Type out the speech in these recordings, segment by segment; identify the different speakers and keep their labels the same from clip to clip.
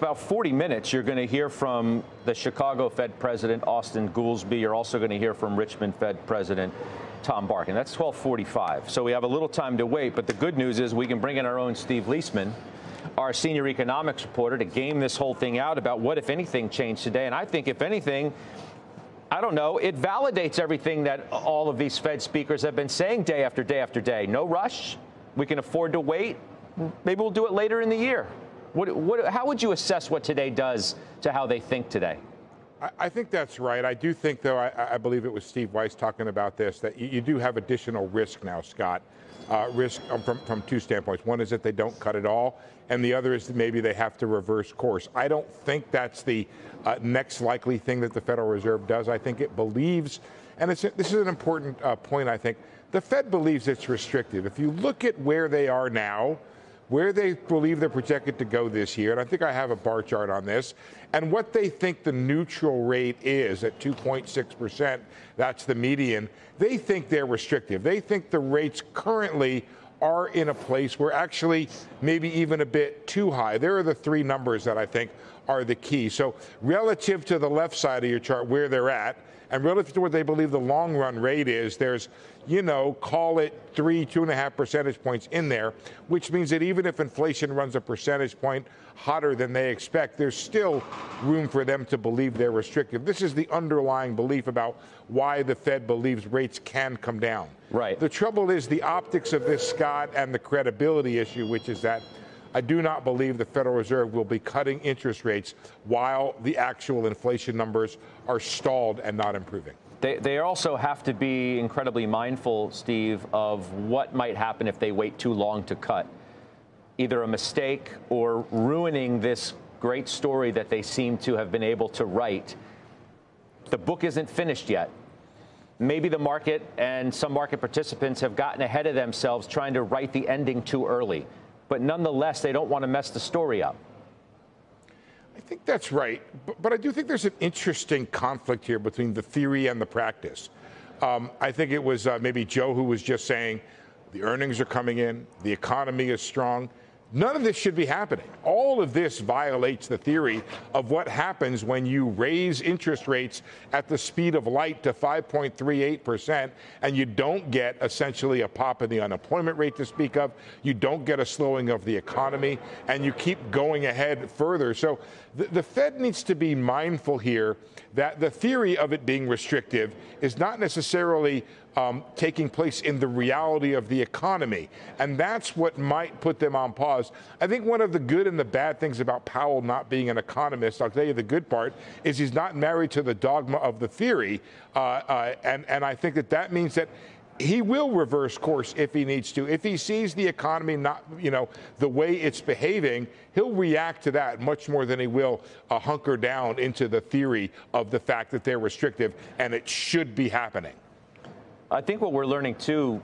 Speaker 1: about 40 minutes, you're going to hear from the Chicago Fed President, Austin Goolsbee. You're also going to hear from Richmond Fed President Tom Barkin. That's 12:45. So we have a little time to wait. But the good news is we can bring in our own Steve Liesman, our senior economics reporter, to game this whole thing out about what, if anything, changed today. And I think, if anything, I don't know, it validates everything that all of these Fed speakers have been saying day after day after day. No rush. We can afford to wait. Maybe we'll do it later in the year. How would you assess what today does to how they think today?
Speaker 2: I think that's right. I do think, though, I believe it was Steve Weiss talking about this, that you do have additional risk now, Scott. Risk from two standpoints. One is that they don't cut it all, and the other is that maybe they have to reverse course. I don't think that's the next likely thing that the Federal Reserve does. I think it believes, and this is an important point, I think, the Fed believes it's restrictive. If you look at where they are now, where they believe they're projected to go this year, and I think I have a bar chart on this, and what they think the neutral rate is at 2.6%, that's the median, they think they're restrictive. They think the rates currently are in a place where actually maybe even a bit too high. There are the three numbers that I think are the key. So relative to the left side of your chart, where they're at, and relative to what they believe the long run rate is, there's, call it 2.5 percentage points in there, which means that even if inflation runs a percentage point hotter than they expect, there's still room for them to believe they're restrictive. This is the underlying belief about why the Fed believes rates can come down.
Speaker 1: Right.
Speaker 2: The trouble is the optics of this, Scott, and the credibility issue, which is that I do not believe the Federal Reserve will be cutting interest rates while the actual inflation numbers are stalled and not improving.
Speaker 1: They also have to be incredibly mindful, Steve, of what might happen if they wait too long to cut. Either a mistake or ruining this great story that they seem to have been able to write. The book isn't finished yet. Maybe the market and some market participants have gotten ahead of themselves trying to write the ending too early. But nonetheless, they don't want to mess the story up.
Speaker 2: I think that's right. But I do think there's an interesting conflict here between the theory and the practice. I think it was maybe Joe who was just saying the earnings are coming in, the economy is strong. None of this should be happening. All of this violates the theory of what happens when you raise interest rates at the speed of light to 5.38%, and you don't get essentially a pop in the unemployment rate to speak of. You don't get a slowing of the economy, and you keep going ahead further. So the Fed needs to be mindful here that the theory of it being restrictive is not necessarily taking place in the reality of the economy. And that's what might put them on pause. I think one of the good and the bad things about Powell not being an economist, I'll tell you the good part, is he's not married to the dogma of the theory. And I think that means that he will reverse course if he needs to. If he sees the economy not, the way it's behaving, he'll react to that much more than he will hunker down into the theory of the fact that they're restrictive and it should be happening.
Speaker 1: I think what we're learning, too,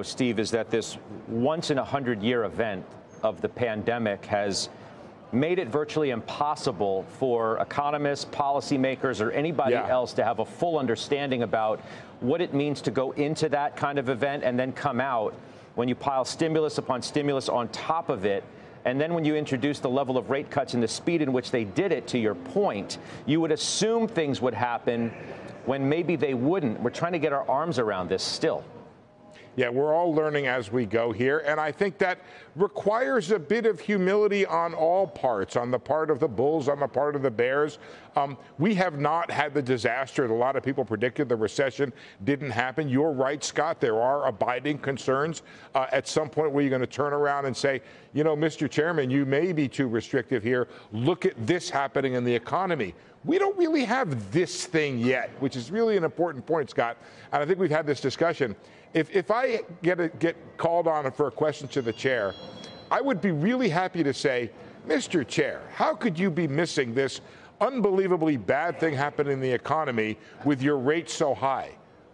Speaker 1: Steve, is that this once-in-a-100-year event of the pandemic has made it virtually impossible for economists, policymakers, or anybody else to have a full understanding about what it means to go into that kind of event and then come out when you pile stimulus upon stimulus on top of it. And then when you introduce the level of rate cuts and the speed in which they did it, to your point, you would assume things would happen when maybe they wouldn't. We're trying to get our arms around this still.
Speaker 2: Yeah, we're all learning as we go here, and I think that requires a bit of humility on all parts, on the part of the bulls, on the part of the bears. We have not had the disaster that a lot of people predicted. The recession didn't happen. You're right, Scott. There are abiding concerns at some point where you're going to turn around and say, Mr. Chairman, you may be too restrictive here. Look at this happening in the economy. We don't really have this thing yet, which is really an important point, Scott. And I think we've had this discussion. If I get called on for a question to the chair, I would be really happy to say, Mr. Chair, how could you be missing this unbelievably bad thing happening in the economy with your rates so high?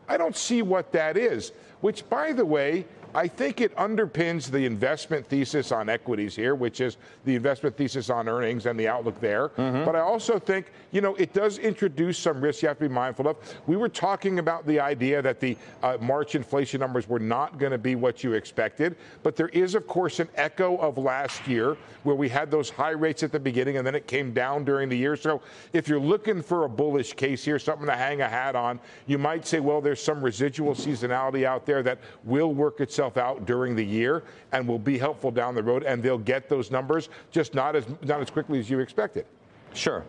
Speaker 2: I don't see what that is, which, by the way, I think it underpins the investment thesis on equities here, which is the investment thesis on earnings and the outlook there. But I also think, it does introduce some risks you have to be mindful of. We were talking about the idea that the March inflation numbers were not going to be what you expected. But there is, of course, an echo of last year where we had those high rates at the beginning and then it came down during the year. So if you're looking for a bullish case here, something to hang a hat on, you might say, well, there's some residual seasonality out there that will work itself out during the year and will be helpful down the road, and they'll get those numbers, just not as quickly as you expected.
Speaker 1: Sure.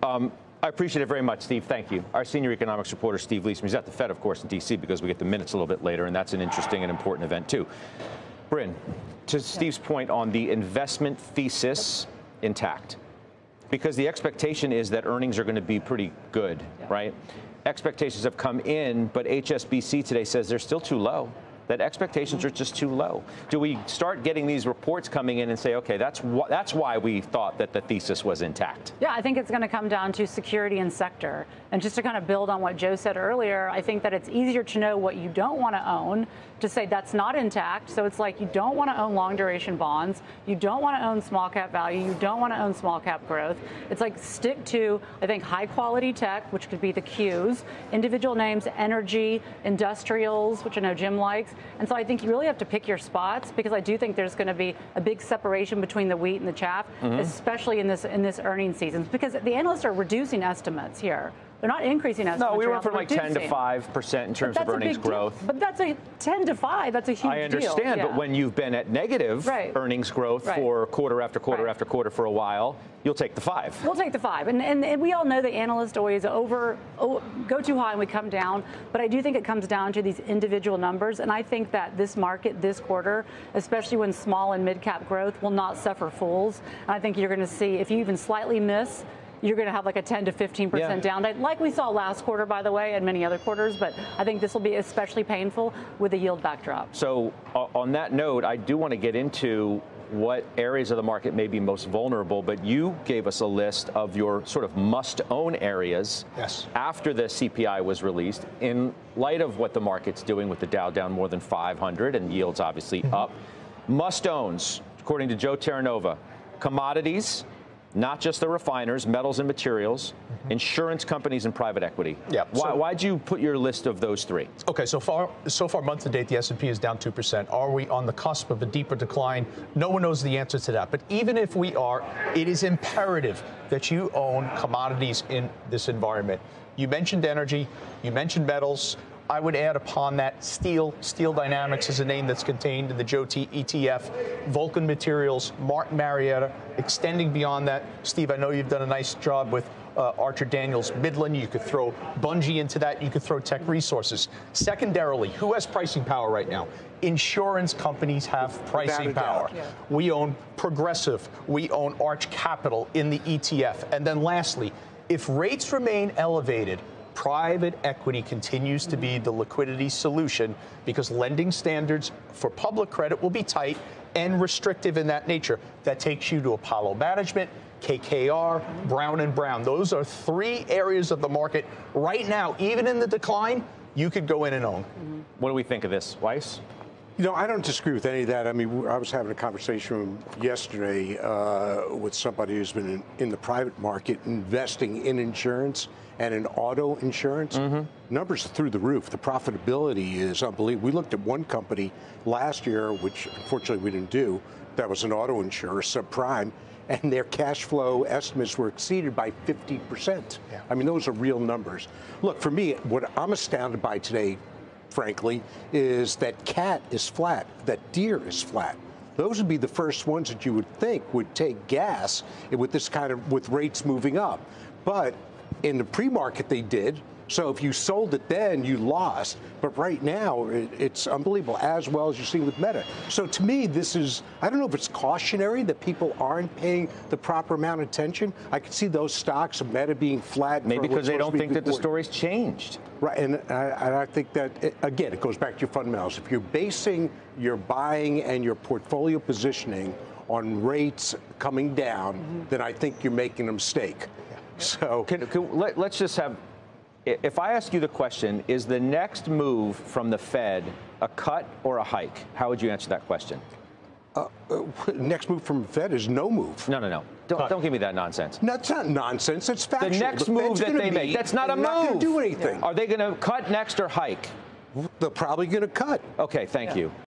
Speaker 1: I appreciate it very much, Steve. Thank you. Our senior economics reporter, Steve Liesman, he's at the Fed, of course, in D.C. because we get the minutes a little bit later, and that's an interesting and important event, too. Bryn, to Steve's point on the investment thesis intact, because the expectation is that earnings are going to be pretty good, right? Expectations have come in, but HSBC today says they're still too low. That expectations are just too low. Do we start getting these reports coming in and say, okay, that's why we thought that the thesis was intact?
Speaker 3: Yeah, I think it's going to come down to security and sector. And just to kind of build on what Joe said earlier, I think that it's easier to know what you don't want to own, to say that's not intact. So it's like you don't want to own long duration bonds. You don't want to own small cap value. You don't want to own small cap growth. It's like stick to, I think, high quality tech, which could be the Qs, individual names, energy, industrials, which I know Jim likes. And so I think you really have to pick your spots, because I do think there's going to be a big separation between the wheat and the chaff, especially in this earnings season, because the analysts are reducing estimates here. They're not increasing estimates.
Speaker 1: No, we went from like 10 to 5% in terms of earnings growth.
Speaker 3: But that's a 10 to 5. That's a huge deal.
Speaker 1: I understand, but when you've been at negative earnings growth for quarter after quarter after quarter for a while, you'll take the 5.
Speaker 3: We'll take the 5. And we all know the analysts always go too high and we come down. But I do think it comes down to these individual numbers. And I think that this market, this quarter, especially when small and mid-cap growth, will not suffer fools. And I think you're going to see, if you even slightly miss, you're going to have like a 10 to 15% down day, like we saw last quarter, by the way, and many other quarters. But I think this will be especially painful with a yield backdrop.
Speaker 1: So on that note, I do want to get into what areas of the market may be most vulnerable. But you gave us a list of your sort of must-own areas after the CPI was released, in light of what the market's doing with the Dow down more than 500 and yields obviously up. Must-owns, according to Joe Terranova: commodities, not just the refiners, metals and materials, insurance companies, and private equity. Yeah. Why'd you put your list of those 3?
Speaker 4: Okay, so far month to date, the S&P is down 2%. Are we on the cusp of a deeper decline? No one knows the answer to that. But even if we are, it is imperative that you own commodities in this environment. You mentioned energy, you mentioned metals. I would add upon that steel. Steel Dynamics is a name that's contained in the Joe ETF. Vulcan Materials, Martin Marietta. Extending beyond that, Steve, I know you've done a nice job with Archer Daniels Midland. You could throw Bungie into that. You could throw Tech Resources. Secondarily, who has pricing power right now? Insurance companies have pricing power. We own Progressive. We own Arch Capital in the ETF. And then lastly, if rates remain elevated, private equity continues to be the liquidity solution, because lending standards for public credit will be tight and restrictive in that nature. That takes you to Apollo Management, KKR, Brown & Brown. Those are 3 areas of the market right now, even in the decline, you could go in and own.
Speaker 1: What do we think of this, Weiss?
Speaker 5: I don't disagree with any of that. I mean, I was having a conversation yesterday with somebody who's been in the private market investing in insurance and in auto insurance. Numbers are through the roof. The profitability is unbelievable. We looked at one company last year, which unfortunately we didn't do, that was an auto insurer, subprime, and their cash flow estimates were exceeded by 50%. I mean, those are real numbers. Look, for me, what I'm astounded by today, frankly, is that cat is flat, that deer is flat. Those would be the first ones that you would think would take gas with this kind of, with rates moving up. But in the pre-market they did. So if you sold it then, you lost. But right now, it's unbelievable, as well as you're seeing with Meta. So to me, this is, I don't know if it's cautionary that people aren't paying the proper amount of attention. I could see those stocks of Meta being flat.
Speaker 1: Maybe because they don't think that the story's changed.
Speaker 5: Right, and I think that, again, it goes back to your fundamentals. If you're basing your buying and your portfolio positioning on rates coming down, then I think you're making a mistake. So
Speaker 1: let's just have, if I ask you the question, is the next move from the Fed a cut or a hike? How would you answer that question?
Speaker 5: Next move from the Fed is no move.
Speaker 1: No. Don't give me that nonsense.
Speaker 5: No, that's not nonsense. It's factual.
Speaker 1: The next move that they make, that's not a move.
Speaker 5: Not going to do anything.
Speaker 1: Are they going to cut next or hike?
Speaker 5: They're probably going to cut.
Speaker 1: Okay, thank you.